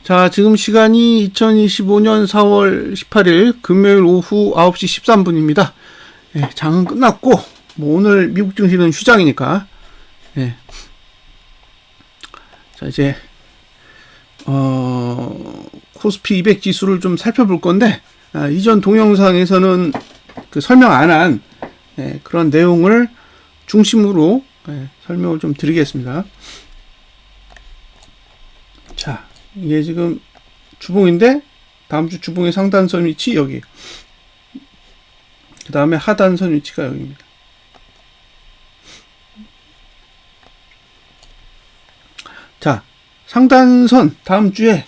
자, 지금 시간이 2025년 4월 18일 금요일 오후 9시 13분입니다. 예, 장은 끝났고, 뭐 오늘 미국 증시는 휴장이니까, 예. 자, 이제, 코스피 200 지수를 좀 살펴볼 건데, 이전 동영상에서는 그 설명 안 한, 그런 내용을 중심으로, 설명을 좀 드리겠습니다. 자, 이게 지금 주봉인데 다음 주 주봉의 상단선 위치 여기, 그 다음에 하단선 위치가 여기입니다. 자, 상단선 다음 주에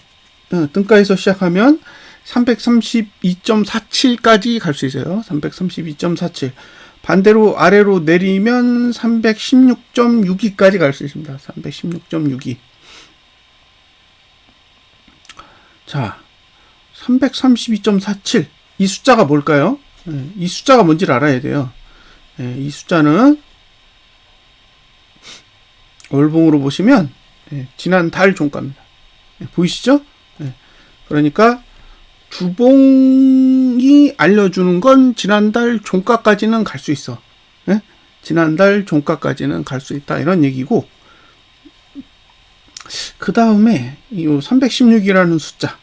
등가에서 시작하면 332.47까지 갈 수 있어요. 332.47. 반대로 아래로 내리면 316.62까지 갈 수 있습니다. 316.62. 자, 332.47. 이 숫자가 뭘까요? 이 숫자가 뭔지를 알아야 돼요. 이 숫자는 월봉으로 보시면 지난달 종가입니다. 보이시죠? 그러니까 주봉이 알려주는 건 지난달 종가까지는 갈 수 있어. 지난달 종가까지는 갈 수 있다, 이런 얘기고, 그 다음에 이 316이라는 숫자,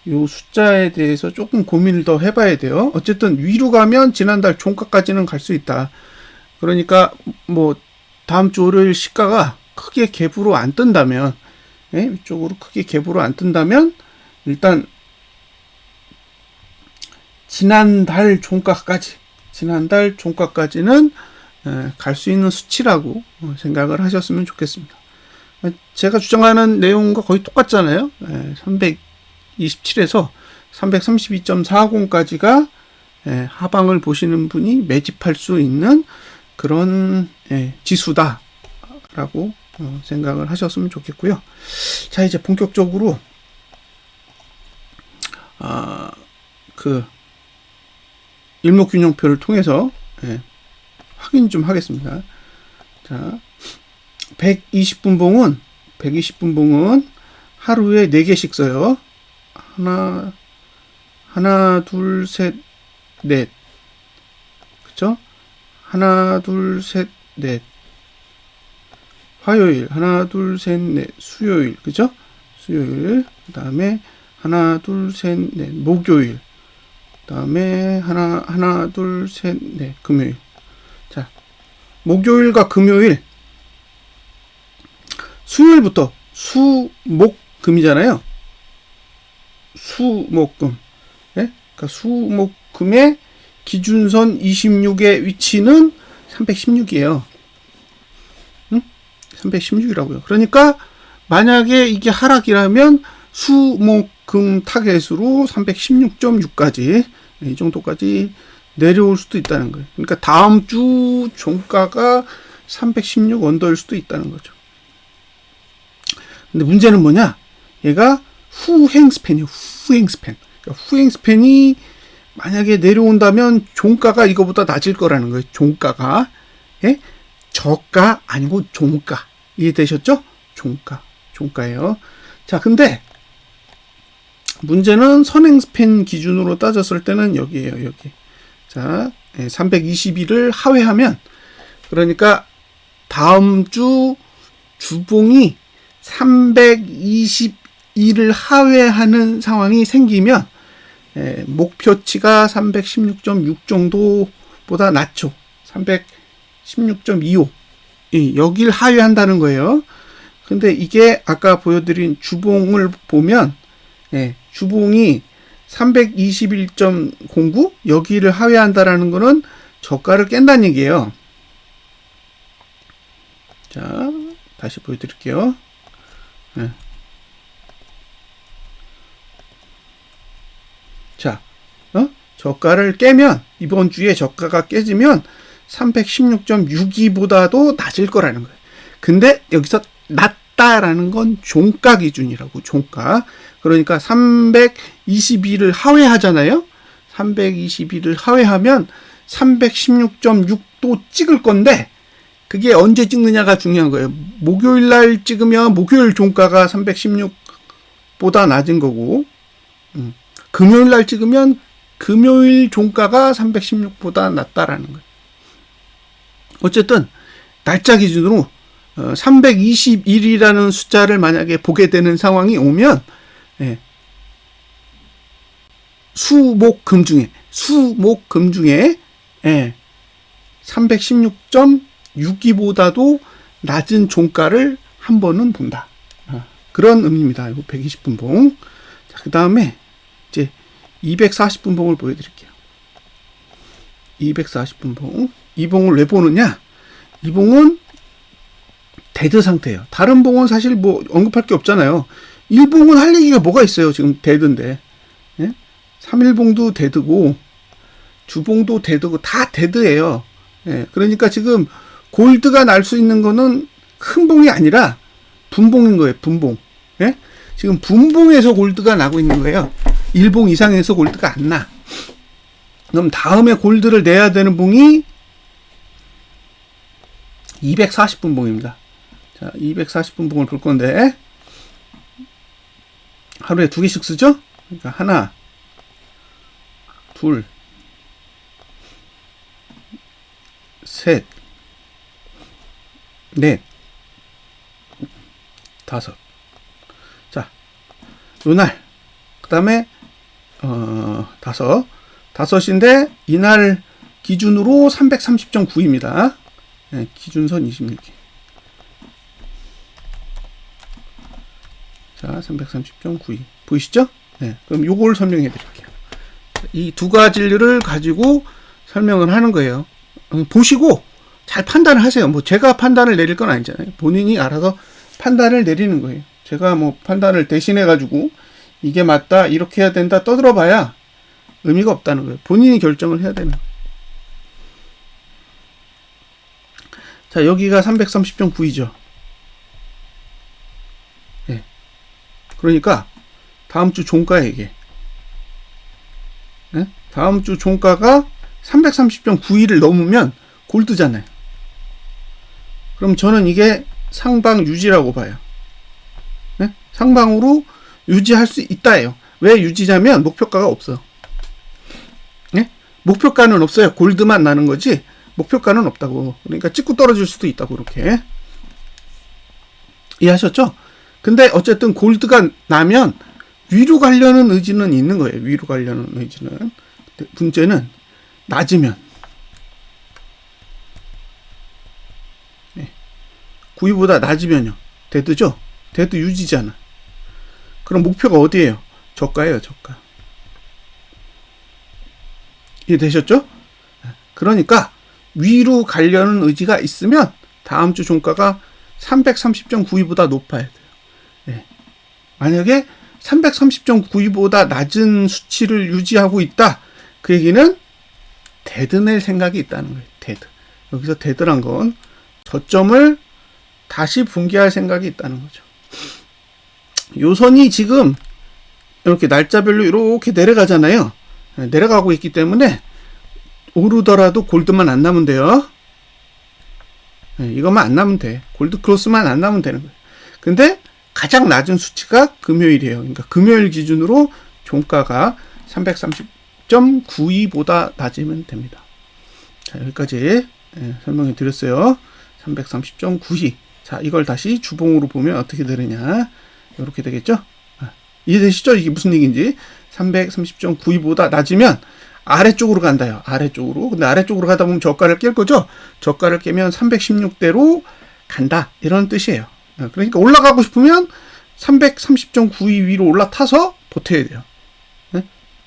이 숫자에 대해서 조금 고민을 더 해봐야 돼요. 어쨌든 위로 가면 지난달 종가까지는 갈 수 있다. 그러니까 뭐 다음 주 월요일 시가가 크게 갭으로 안 뜬다면, 위쪽으로 크게 갭으로 안 뜬다면 일단 지난달 종가까지는 갈 수 있는 수치라고 생각을 하셨으면 좋겠습니다. 제가 주장하는 내용과 거의 똑같잖아요. 327에서 332.40까지가 하방을 보시는 분이 매집할 수 있는 그런 지수다라고 생각을 하셨으면 좋겠고요. 자, 이제 본격적으로 그 일목균형표를 통해서 확인 좀 하겠습니다. 자, 120분봉은 하루에 4개씩 써요. 하나, 둘, 셋, 넷. 그쵸? 하나, 둘, 셋, 넷. 화요일, 하나, 둘, 셋, 넷. 수요일, 그죠? 수요일. 그 다음에 하나, 둘, 셋, 넷. 목요일. 그 다음에 하나, 둘, 셋, 넷. 금요일. 자, 목요일과 금요일. 수요일부터 수목금이잖아요. 수목금. 그러니까 수목금의 기준선 26의 위치는 316이에요. 316이라고요. 그러니까 만약에 이게 하락이라면 수목금 타겟으로 316.6까지, 이 정도까지 내려올 수도 있다는 거예요. 그러니까 다음 주 종가가 316 언더일 수도 있다는 거죠. 근데 문제는 뭐냐? 얘가 후행스팬이에요. 후행스팬. 그러니까 후행스팬이 만약에 내려온다면 종가가 이거보다 낮을 거라는 거예요. 종가가. 저가 아니고 종가. 이해되셨죠? 종가예요. 자, 근데 문제는 선행스팬 기준으로 따졌을 때는 여기에요. 여기. 자, 321을 하회하면, 그러니까 다음 주 주봉이 322를 하회하는 상황이 생기면 목표치가 316.6 정도보다 낮죠. 316.25. 여길 하회한다는 거예요. 근데 이게 아까 보여드린 주봉을 보면 주봉이 321.09 여기를 하회한다라는 거는 저가를 깬다는 얘기예요. 자, 다시 보여드릴게요. 자, 저가를 깨면, 이번 주에 저가가 깨지면 316.62보다도 낮을 거라는 거예요. 근데 여기서 낮다라는 건 종가 기준이라고, 종가. 그러니까 322를 하회하잖아요. 322를 하회하면 316.6도 찍을 건데, 그게 언제 찍느냐가 중요한 거예요. 목요일 날 찍으면 목요일 종가가 316 316보다 낮은 거고, 금요일 날 찍으면 금요일 종가가 316보다 낮다라는 거예요. 어쨌든 날짜 기준으로 321이라는 숫자를 만약에 보게 되는 상황이 오면, 예, 수목금 중에 예, 316.62보다도 낮은 종가를 한 번은 본다. 그런 의미입니다. 이거 120분봉. 자, 그 다음에 이제 240분봉을 보여드릴게요. 240분봉. 이 봉을 왜 보느냐? 이 봉은 데드 상태예요. 다른 봉은 사실 뭐 언급할 게 없잖아요. 1봉은 할 얘기가 뭐가 있어요. 지금 데드인데. 예? 3일봉도 데드고 주봉도 데드고 다 데드예요. 예, 그러니까 지금 골드가 날 수 있는 거는 큰 봉이 아니라 분봉인 거예요. 분봉. 예? 지금 분봉에서 골드가 나고 있는 거예요. 1봉 이상에서 골드가 안 나. 그럼 다음에 골드를 내야 되는 봉이 240분 봉입니다. 자, 240분 봉을 볼 건데 하루에 2개씩 쓰죠? 그러니까 하나, 둘, 셋, 넷, 다섯. 자, 요날 그 다음에 다섯인데 이날 기준으로 330.9입니다. 네, 기준선 26개. 자, 330.92 보이시죠? 네, 그럼 요걸 설명해 드릴게요. 이 두 가지를 가지고 설명을 하는 거예요. 보시고 잘 판단을 하세요. 뭐 제가 판단을 내릴 건 아니잖아요. 본인이 알아서 판단을 내리는 거예요. 제가 뭐 판단을 대신해 가지고 이게 맞다, 이렇게 해야 된다 떠들어 봐야 의미가 없다는 거예요. 본인이 결정을 해야 되는 거예요. 자, 여기가 330.9이죠. 예. 그러니까 다음 주 종가에 이게. 예? 다음 주 종가가 330.91을 넘으면 골드잖아요. 그럼 저는 이게 상방 유지라고 봐요. 예? 상방으로 유지할 수 있다예요. 왜 유지냐면 목표가가 없어. 예? 목표가는 없어요. 골드만 나는 거지 목표가는 없다고. 그러니까 찍고 떨어질 수도 있다고. 이렇게 이해하셨죠? 근데 어쨌든 골드가 나면 위로 가려는 의지는 있는 거예요. 위로 가려는 의지는. 문제는 낮으면 9위보다 낮으면요. 데드죠? 데드 유지잖아. 그럼 목표가 어디예요? 저가예요. 저가. 이해되셨죠? 그러니까 위로 가려는 의지가 있으면 다음 주 종가가 330.92보다 높아야 돼요. 네. 만약에 330.92보다 낮은 수치를 유지하고 있다. 그 얘기는 데드 낼 생각이 있다는 거예요. 데드. 여기서 데드란 건 저점을 다시 붕괴할 생각이 있다는 거죠. 요선이 지금 이렇게 날짜별로 이렇게 내려가잖아요. 내려가고 있기 때문에 오르더라도 골드만 안 나면 돼요. 이것만 안 나면 돼. 골드 크로스만 안 나면 되는 거예요. 근데 가장 낮은 수치가 금요일이에요. 그러니까 금요일 기준으로 종가가 330.92보다 낮으면 됩니다. 자, 여기까지 설명해 드렸어요. 330.92. 자, 이걸 다시 주봉으로 보면 어떻게 되느냐. 이렇게 되겠죠? 이해되시죠? 이게 무슨 얘기인지. 330.92보다 낮으면 아래쪽으로 간다요. 아래쪽으로. 근데 아래쪽으로 가다 보면 저가를 깰 거죠? 저가를 깨면 316대로 간다. 이런 뜻이에요. 그러니까 올라가고 싶으면 330.92 위로 올라타서 버텨야 돼요.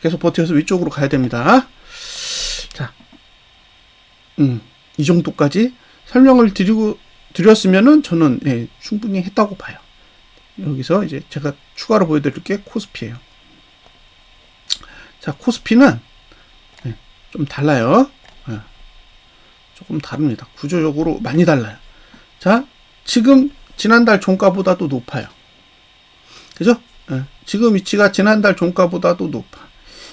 계속 버텨서 위쪽으로 가야 됩니다. 자, 이 정도까지 설명을 드렸으면은 저는 충분히 했다고 봐요. 여기서 이제 제가 추가로 보여드릴 게 코스피예요. 자, 코스피는 좀 달라요. 조금 다릅니다. 구조적으로 많이 달라요. 자, 지금 지난달 종가보다도 높아요. 그죠? 지금 위치가 지난달 종가보다도 높아.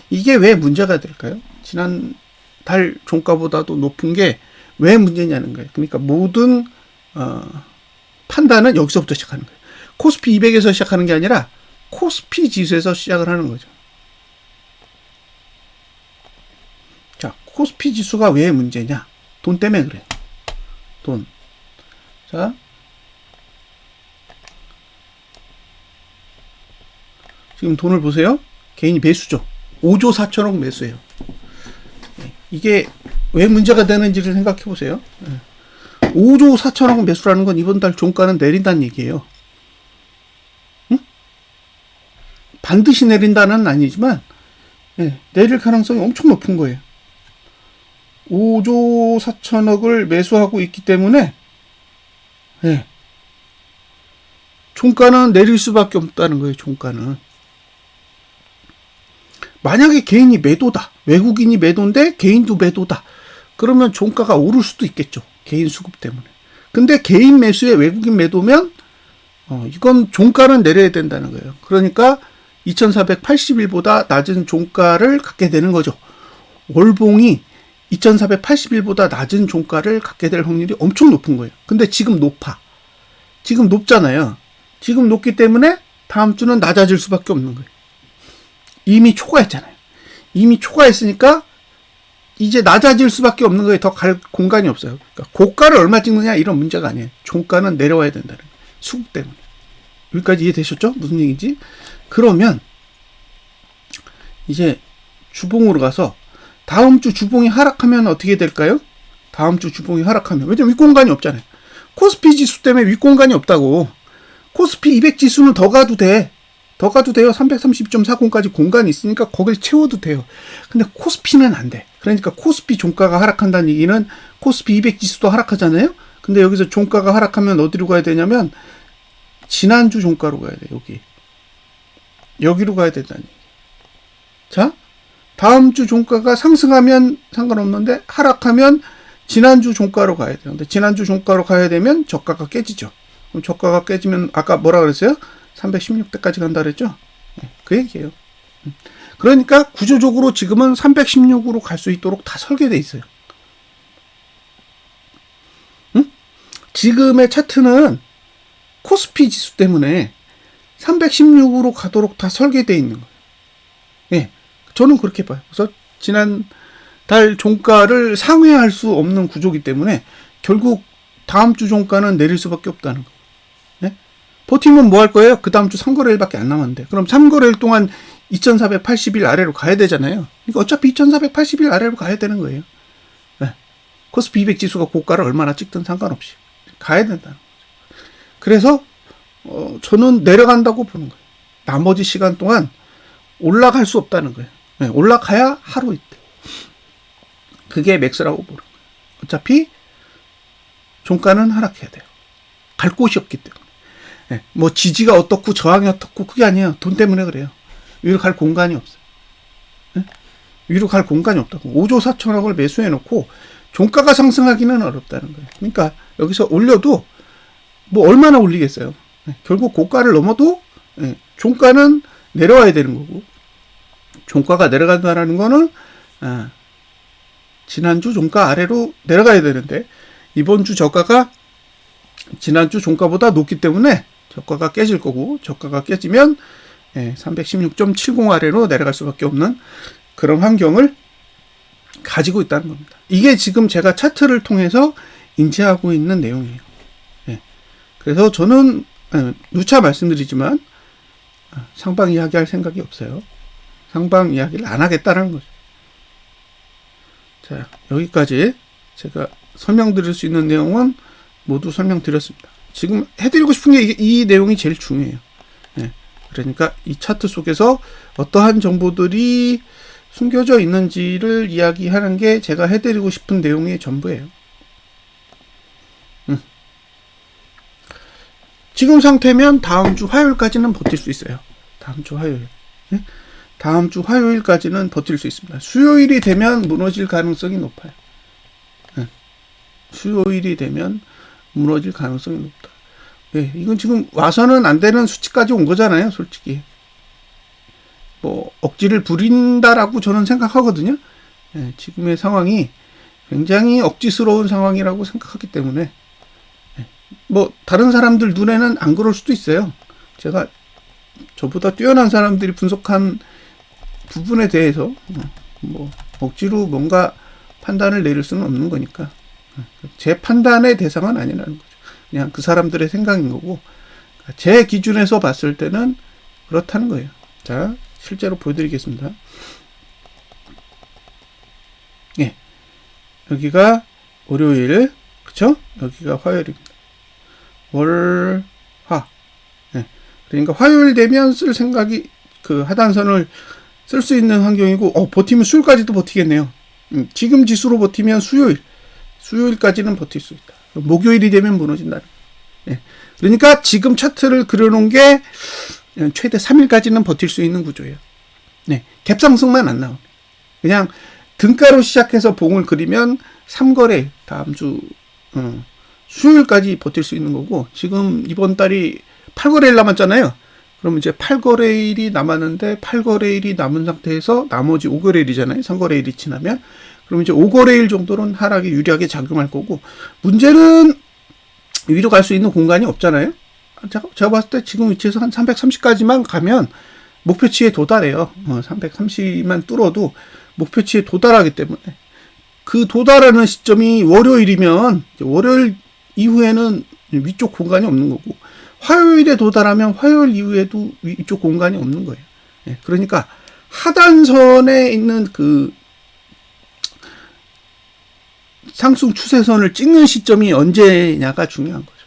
이게 왜 문제가 될까요? 지난달 종가보다도 높은 게 왜 문제냐는 거예요. 그러니까 모든 판단은 여기서부터 시작하는 거예요. 코스피 200에서 시작하는 게 아니라 코스피 지수에서 시작을 하는 거죠. 자, 코스피 지수가 왜 문제냐? 돈 때문에 그래요. 돈. 자, 지금 돈을 보세요. 개인이 매수죠. 5조 4천억 매수예요. 이게 왜 문제가 되는지를 생각해 보세요. 5조 4천억 매수라는 건 이번 달 종가는 내린다는 얘기예요. 응? 반드시 내린다는 아니지만 내릴 가능성이 엄청 높은 거예요. 5조 4천억을 매수하고 있기 때문에 종가는 내릴 수밖에 없다는 거예요. 종가는. 만약에 개인이 매도다. 외국인이 매도인데 개인도 매도다. 그러면 종가가 오를 수도 있겠죠. 개인 수급 때문에. 근데 개인 매수에 외국인 매도면 이건 종가는 내려야 된다는 거예요. 그러니까 2480일보다 낮은 종가를 갖게 되는 거죠. 월봉이 2480일보다 낮은 종가를 갖게 될 확률이 엄청 높은 거예요. 근데 지금 높아. 지금 높잖아요. 지금 높기 때문에 다음 주는 낮아질 수밖에 없는 거예요. 이미 초과했잖아요. 이미 초과했으니까 이제 낮아질 수밖에 없는 거예요. 더 갈 공간이 없어요. 그러니까 고가를 얼마 찍느냐 이런 문제가 아니에요. 종가는 내려와야 된다는 거예요. 수급 때문에. 여기까지 이해되셨죠? 무슨 얘기인지? 그러면 이제 주봉으로 가서 다음 주 주봉이 하락하면 어떻게 될까요? 다음 주 주봉이 하락하면. 왜냐면 윗공간이 없잖아요. 코스피 지수 때문에 윗공간이 없다고. 코스피 200 지수는 더 가도 돼. 더 가도 돼요. 330.40까지 공간이 있으니까 거길 채워도 돼요. 근데 코스피는 안 돼. 그러니까 코스피 종가가 하락한다는 얘기는 코스피 200 지수도 하락하잖아요. 근데 여기서 종가가 하락하면 어디로 가야 되냐면 지난주 종가로 가야 돼. 여기로 가야 된다는 얘기. 자, 다음 주 종가가 상승하면 상관없는데 하락하면 지난주 종가로 가야 돼요. 근데 지난주 종가로 가야 되면 저가가 깨지죠. 그럼 저가가 깨지면 아까 뭐라 그랬어요? 316대까지 간다 그랬죠? 그 얘기예요. 그러니까 구조적으로 지금은 316으로 갈 수 있도록 다 설계되어 있어요. 응? 지금의 차트는 코스피 지수 때문에 316으로 가도록 다 설계되어 있는 거예요. 예, 저는 그렇게 봐요. 그래서 지난 달 종가를 상회할 수 없는 구조이기 때문에 결국 다음 주 종가는 내릴 수밖에 없다는 거. 버티면 뭐 할 거예요? 그 다음 주 3거래일밖에 안 남았는데. 그럼 3거래일 동안 2480일 아래로 가야 되잖아요. 그러니까 어차피 2480일 아래로 가야 되는 거예요. 네. 코스피 200 지수가 고가를 얼마나 찍든 상관없이 가야 된다는 거죠. 그래서 저는 내려간다고 보는 거예요. 나머지 시간 동안 올라갈 수 없다는 거예요. 네. 올라가야 하루 있대. 그게 맥스라고 보는 거예요. 어차피 종가는 하락해야 돼요. 갈 곳이 없기 때문에. 네, 뭐 지지가 어떻고 저항이 어떻고 그게 아니에요. 돈 때문에 그래요. 위로 갈 공간이 없어요. 네? 위로 갈 공간이 없다고. 5조 4천억을 매수해놓고 종가가 상승하기는 어렵다는 거예요. 그러니까 여기서 올려도 뭐 얼마나 올리겠어요. 네, 결국 고가를 넘어도 종가는 내려와야 되는 거고 종가가 내려간다는 거는 지난주 종가 아래로 내려가야 되는데 이번 주 저가가 지난주 종가보다 높기 때문에 저가가 깨질 거고 저가가 깨지면 316.70 아래로 내려갈 수밖에 없는 그런 환경을 가지고 있다는 겁니다. 이게 지금 제가 차트를 통해서 인지하고 있는 내용이에요. 그래서 저는 누차 말씀드리지만 상방 이야기할 생각이 없어요. 상방 이야기를 안 하겠다는 거죠. 자, 여기까지 제가 설명드릴 수 있는 내용은 모두 설명드렸습니다. 지금 해드리고 싶은 게 이 내용이 제일 중요해요. 그러니까 이 차트 속에서 어떠한 정보들이 숨겨져 있는지를 이야기하는 게 제가 해드리고 싶은 내용의 전부예요. 지금 상태면 다음 주 화요일까지는 버틸 수 있어요. 다음 주 화요일. 다음 주 화요일까지는 버틸 수 있습니다. 수요일이 되면 무너질 가능성이 높아요. 수요일이 되면 무너질 가능성이 높다. 이건 지금 와서는 안 되는 수치까지 온 거잖아요, 솔직히. 뭐 억지를 부린다라고 저는 생각하거든요. 지금의 상황이 굉장히 억지스러운 상황이라고 생각하기 때문에 뭐 다른 사람들 눈에는 안 그럴 수도 있어요. 제가 저보다 뛰어난 사람들이 분석한 부분에 대해서 뭐 억지로 뭔가 판단을 내릴 수는 없는 거니까 제 판단의 대상은 아니라는 거죠. 그냥 그 사람들의 생각인 거고 제 기준에서 봤을 때는 그렇다는 거예요. 자, 실제로 보여드리겠습니다. 예, 여기가 월요일, 그쵸? 여기가 화요일입니다. 월, 화. 예, 그러니까 화요일 되면 쓸 생각이 그 하단선을 쓸 수 있는 환경이고, 버티면 수요일까지도 버티겠네요. 지금 지수로 버티면 수요일까지는 버틸 수 있다. 목요일이 되면 무너진다. 예. 그러니까 지금 차트를 그려놓은 게 최대 3일까지는 버틸 수 있는 구조예요. 네. 갭상승만 안 나오네. 그냥 등가로 시작해서 봉을 그리면 3거래 다음 주 수요일까지 버틸 수 있는 거고, 지금 이번 달이 8거래일 남았잖아요. 그럼 이제 8거래일이 남았는데 8거래일이 남은 상태에서 나머지 5거래일이잖아요. 3거래일이 지나면. 그럼 이제 5거래일 정도는 하락에 유리하게 작용할 거고, 문제는 위로 갈 수 있는 공간이 없잖아요. 제가 봤을 때 지금 위치에서 한 330까지만 가면 목표치에 도달해요. 330만 뚫어도 목표치에 도달하기 때문에 그 도달하는 시점이 월요일이면 월요일 이후에는 위쪽 공간이 없는 거고, 화요일에 도달하면 화요일 이후에도 위쪽 공간이 없는 거예요. 그러니까 하단선에 있는 그 상승 추세선을 찍는 시점이 언제냐가 중요한 거죠.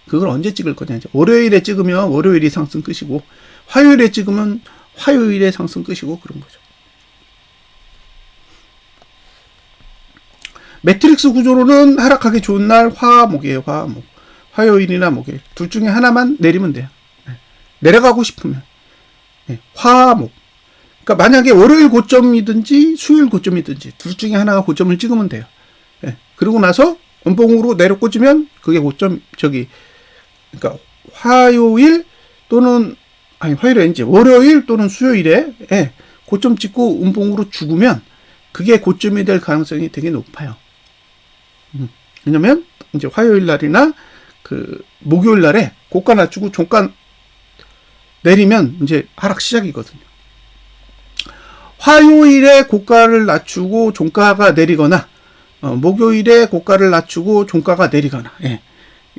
그걸 언제 찍을 거냐. 월요일에 찍으면 월요일이 상승 끝이고, 화요일에 찍으면 화요일에 상승 끝이고, 그런 거죠. 매트릭스 구조로는 하락하기 좋은 날 화목이에요. 화목. 화요일이나 목요일 둘 중에 하나만 내리면 돼요. 내려가고 싶으면 화목. 그러니까 만약에 월요일 고점이든지 수요일 고점이든지 둘 중에 하나가 고점을 찍으면 돼요. 그리고 나서 음봉으로 내려 꽂으면 그게 고점, 그러니까 화요일 또는 화요일이 아니지, 월요일 또는 수요일에 고점 찍고 음봉으로 죽으면 그게 고점이 될 가능성이 되게 높아요. 왜냐면 이제 화요일 날이나 그 목요일 날에 고가 낮추고 종가 내리면 이제 하락 시작이거든요. 화요일에 고가를 낮추고 종가가 내리거나 목요일에 고가를 낮추고 종가가 내리거나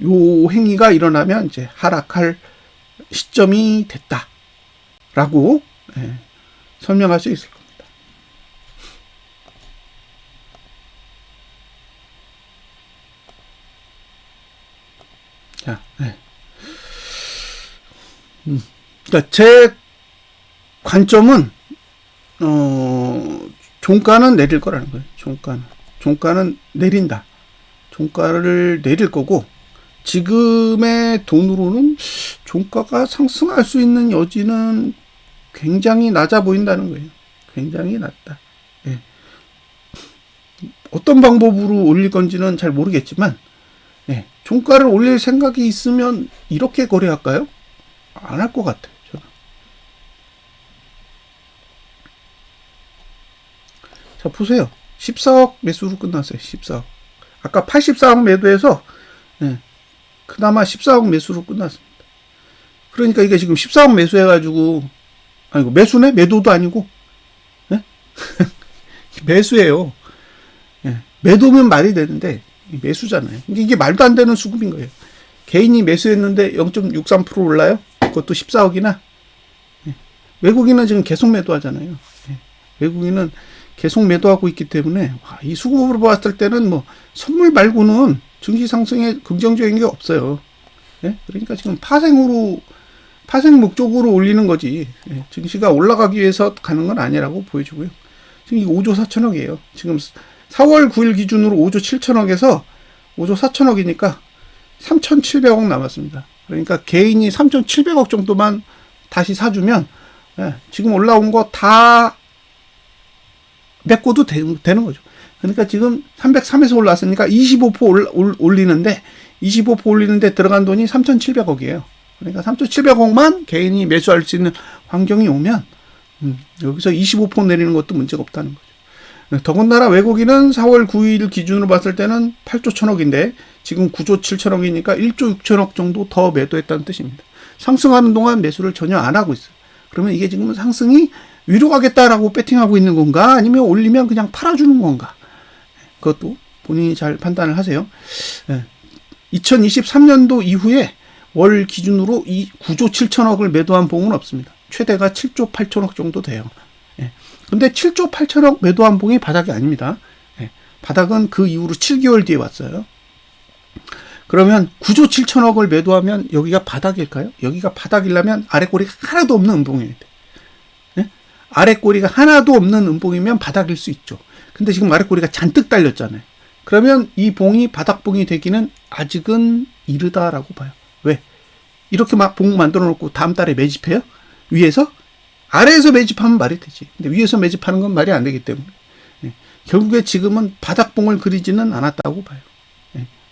요 행위가 일어나면 이제 하락할 시점이 됐다라고 설명할 수 있을 겁니다. 자, 그러니까 제 관점은 종가는 내릴 거라는 거예요. 종가는 내린다. 종가를 내릴 거고, 지금의 돈으로는 종가가 상승할 수 있는 여지는 굉장히 낮아 보인다는 거예요. 굉장히 낮다. 어떤 방법으로 올릴 건지는 잘 모르겠지만, 종가를 올릴 생각이 있으면 이렇게 거래할까요? 안 할 것 같아요, 저는. 자, 보세요. 14억 매수로 끝났어요. 14억. 아까 84억 매도해서 그나마 14억 매수로 끝났습니다. 그러니까 이게 지금 14억 매수해가지고, 아니고 매수네? 매도도 아니고 매수예요. 매도면 말이 되는데 매수잖아요. 이게 말도 안 되는 수급인 거예요. 개인이 매수했는데 0.63% 올라요? 그것도 14억이나. 외국인은 지금 계속 매도하잖아요. 외국인은 계속 매도하고 있기 때문에 이 수급으로 봤을 때는 뭐 선물 말고는 증시 상승에 긍정적인 게 없어요. 그러니까 지금 파생 목적으로 올리는 거지. 증시가 올라가기 위해서 가는 건 아니라고 보여주고요. 지금 이거 5조 4천억이에요. 지금 4월 9일 기준으로 5조 7천억에서 5조 4천억이니까 3,700억 남았습니다. 그러니까 개인이 3,700억 정도만 다시 사주면 지금 올라온 거 다 메꿔도 되는 거죠. 그러니까 지금 303에서 올랐으니까 25% 올리는데 25% 올리는데 들어간 돈이 3,700억이에요. 그러니까 3,700억만 개인이 매수할 수 있는 환경이 오면 여기서 25% 내리는 것도 문제가 없다는 거죠. 더군다나 외국인은 4월 9일 기준으로 봤을 때는 8조 1천억인데 지금 9조 7천억이니까 1조 6천억 정도 더 매도했다는 뜻입니다. 상승하는 동안 매수를 전혀 안 하고 있어요. 그러면 이게 지금 상승이 위로 가겠다라고 배팅하고 있는 건가? 아니면 올리면 그냥 팔아주는 건가? 그것도 본인이 잘 판단을 하세요. 2023년도 이후에 월 기준으로 이 9조 7천억을 매도한 봉은 없습니다. 최대가 7조 8천억 정도 돼요. 근데 7조 8천억 매도한 봉이 바닥이 아닙니다. 바닥은 그 이후로 7개월 뒤에 왔어요. 그러면 9조 7천억을 매도하면 여기가 바닥일까요? 여기가 바닥이려면 아랫꼬리가 하나도 없는 음봉이어야 돼. 아랫꼬리가 하나도 없는 음봉이면 바닥일 수 있죠. 근데 지금 아랫꼬리가 잔뜩 달렸잖아요. 그러면 이 봉이 바닥봉이 되기는 아직은 이르다라고 봐요. 왜? 이렇게 막 봉 만들어 놓고 다음 달에 매집해요? 위에서? 아래에서 매집하면 말이 되지. 근데 위에서 매집하는 건 말이 안 되기 때문에. 결국에 지금은 바닥봉을 그리지는 않았다고 봐요.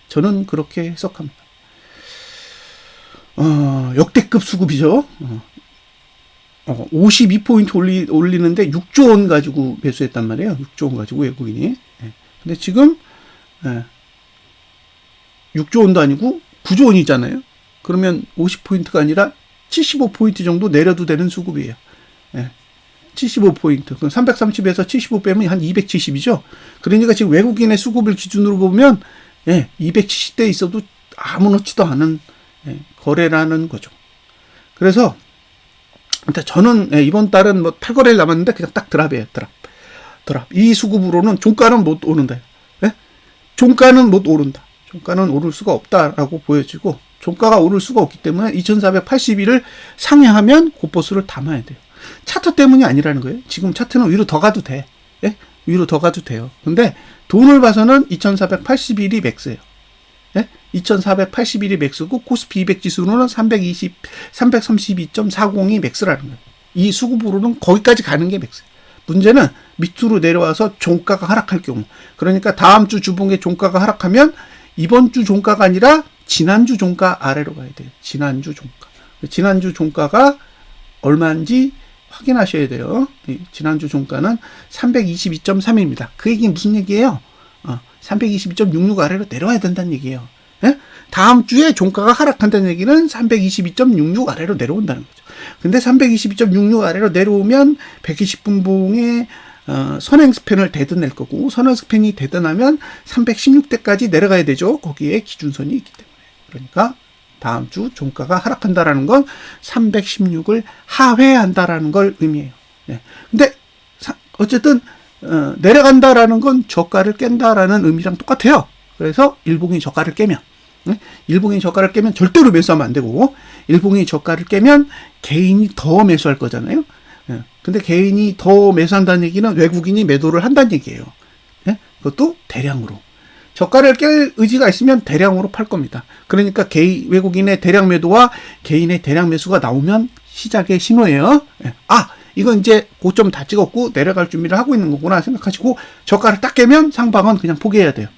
저는 그렇게 해석합니다. 역대급 수급이죠. 52포인트 올리는데 6조 원 가지고 매수했단 말이에요. 6조 원 가지고 외국인이. 근데 지금 6조 원도 아니고 9조 원이잖아요. 그러면 50포인트가 아니라 75포인트 정도 내려도 되는 수급이에요. 75포인트. 그럼 330에서 75 빼면 한 270이죠. 그러니까 지금 외국인의 수급을 기준으로 보면 270대 있어도 아무렇지도 않은 거래라는 거죠. 그래서 저는 이번 달은 뭐 8거래일 남았는데 그냥 딱 드랍이에요. 드랍. 이 수급으로는 종가는 못 오른다. 종가는 못 오른다. 종가는 오를 수가 없다라고 보여지고 종가가 오를 수가 없기 때문에 2481을 상회하면 고버스를 담아야 돼요. 차트 때문이 아니라는 거예요. 지금 차트는 위로 더 가도 돼. 위로 더 가도 돼요. 근데 돈을 봐서는 2481이 맥스예요. 2481이 맥스고 코스피 200 지수로는 332.40이 맥스라는 거예요. 이 수급으로는 거기까지 가는 게 맥스예요. 문제는 밑으로 내려와서 종가가 하락할 경우. 그러니까 다음 주 주봉의 종가가 하락하면 이번 주 종가가 아니라 지난주 종가 아래로 가야 돼요. 지난주 종가가 얼마인지 확인하셔야 돼요. 지난주 종가는 322.3입니다. 그 얘기는 무슨 얘기예요? 322.66 아래로 내려와야 된다는 얘기예요. 다음 주에 종가가 하락한다는 얘기는 322.66 아래로 내려온다는 거죠. 근데 322.66 아래로 내려오면 120분봉의 선행 스팬을 대든낼 거고, 선행 스팬이 대든하면 316대까지 내려가야 되죠. 거기에 기준선이 있기 때문에. 그러니까 다음 주 종가가 하락한다라는 건 316을 하회한다라는 걸 의미해요. 근데 어쨌든 내려간다라는 건 저가를 깬다라는 의미랑 똑같아요. 그래서 일봉이 저가를 깨면 절대로 매수하면 안 되고, 일봉이 저가를 깨면 개인이 더 매수할 거잖아요. 근데 개인이 더 매수한다는 얘기는 외국인이 매도를 한다는 얘기예요. 그것도 대량으로. 저가를 깰 의지가 있으면 대량으로 팔 겁니다. 그러니까 외국인의 대량 매도와 개인의 대량 매수가 나오면 시작의 신호예요. 이건 이제 고점 다 찍었고 내려갈 준비를 하고 있는 거구나 생각하시고 저가를 딱 깨면 상방은 그냥 포기해야 돼요.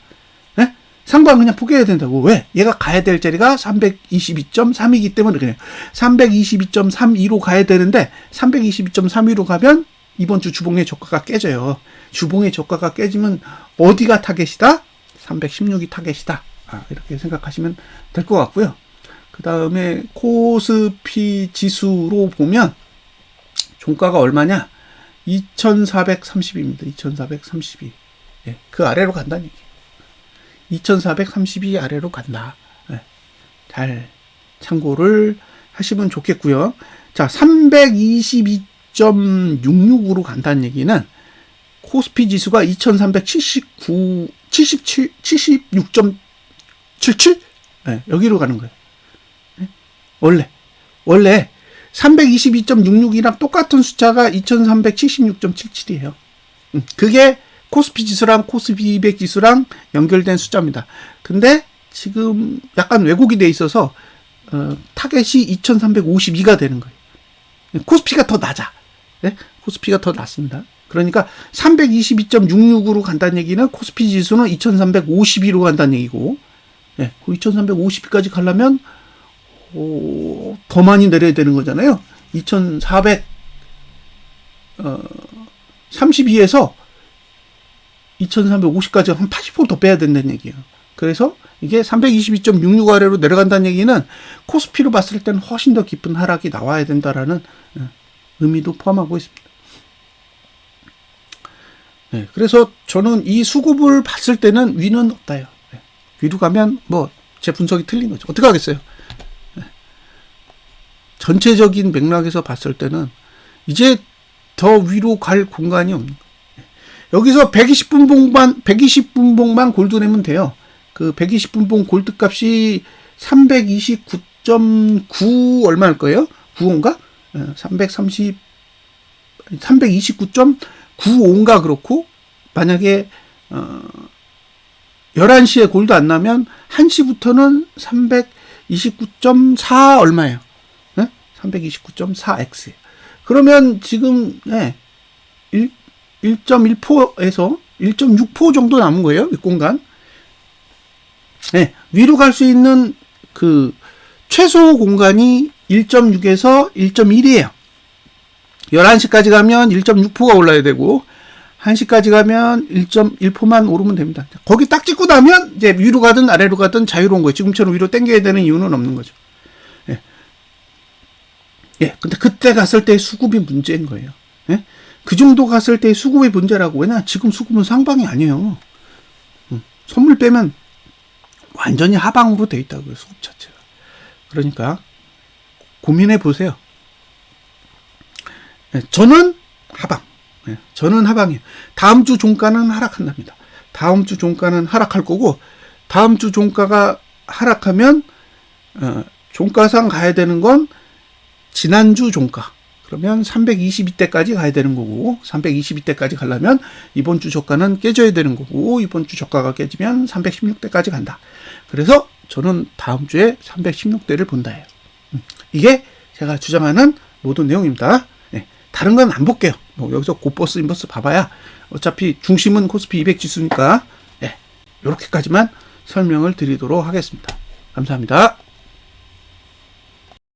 상방 그냥 포기해야 된다고. 왜? 얘가 가야 될 자리가 322.3이기 때문에 그래요. 322.32로 가야 되는데 322.32로 가면 이번 주 주봉의 저가가 깨져요. 주봉의 저가가 깨지면 어디가 타겟이다? 316이 타겟이다. 이렇게 생각하시면 될 것 같고요. 그 다음에 코스피 지수로 보면 종가가 얼마냐? 2430입니다. 2432. 그 아래로 간다는 얘기예요. 2432 아래로 간다. 잘 참고를 하시면 좋겠고요. 자, 322.66으로 간다는 얘기는 코스피 지수가 76.77? 여기로 가는 거예요. 원래 322.66이랑 똑같은 숫자가 2376.77이에요. 그게 코스피 지수랑 코스피 200 지수랑 연결된 숫자입니다. 근데 지금 약간 왜곡이 돼 있어서 타겟이 2352가 되는 거예요. 코스피가 더 낮아. 코스피가 더 낮습니다. 그러니까 322.66으로 간다는 얘기는 코스피 지수는 2352로 간다는 얘기고, 그 2352까지 가려면 더 많이 내려야 되는 거잖아요. 2432에서 2350까지 한 80% 더 빼야 된다는 얘기예요. 그래서 이게 322.66 아래로 내려간다는 얘기는 코스피로 봤을 때는 훨씬 더 깊은 하락이 나와야 된다라는 의미도 포함하고 있습니다. 네, 그래서 저는 이 수급을 봤을 때는 위는 없다요. 네, 위로 가면 뭐 제 분석이 틀린 거죠. 어떻게 하겠어요? 네, 전체적인 맥락에서 봤을 때는 이제 더 위로 갈 공간이 없는 거예요. 여기서 120분봉만 골드 내면 돼요. 그 120분봉 골드 값이 329.9 얼마일 거예요? 95인가? 329.95인가 그렇고, 만약에 11시에 골드 안 나면 1시부터는 329.4 얼마예요? 네? 329.4x예요. 그러면 지금 1.1포에서 1.6포 정도 남은 거예요. 이 공간. 네, 위로 갈 수 있는 그 최소 공간이 1.6에서 1.1이에요. 11시까지 가면 1.6포가 올라야 되고, 1시까지 가면 1.1포만 오르면 됩니다. 거기 딱 찍고 나면 이제 위로 가든 아래로 가든 자유로운 거예요. 지금처럼 위로 당겨야 되는 이유는 없는 거죠. 예. 예. 근데 그때 갔을 때 수급이 문제인 거예요. 예? 그 정도 갔을 때 수급이 문제라고. 왜냐? 지금 수급은 상방이 아니에요. 선물 빼면 완전히 하방으로 돼 있다고요. 수급 자체가. 그러니까 고민해 보세요. 예. 저는 하방. 네, 저는 하방이에요. 다음 주 종가는 하락한답니다. 다음 주 종가는 하락할 거고, 다음 주 종가가 하락하면 종가상 가야 되는 건 지난주 종가. 그러면 322대까지 가야 되는 거고, 322대까지 가려면 이번 주 저가는 깨져야 되는 거고, 이번 주 저가가 깨지면 316대까지 간다. 그래서 저는 다음 주에 316대를 본다예요. 이게 제가 주장하는 모든 내용입니다. 다른 건 안 볼게요. 뭐 여기서 고버스 인버스 봐봐야 어차피 중심은 코스피 200 지수니까 이렇게까지만 설명을 드리도록 하겠습니다. 감사합니다.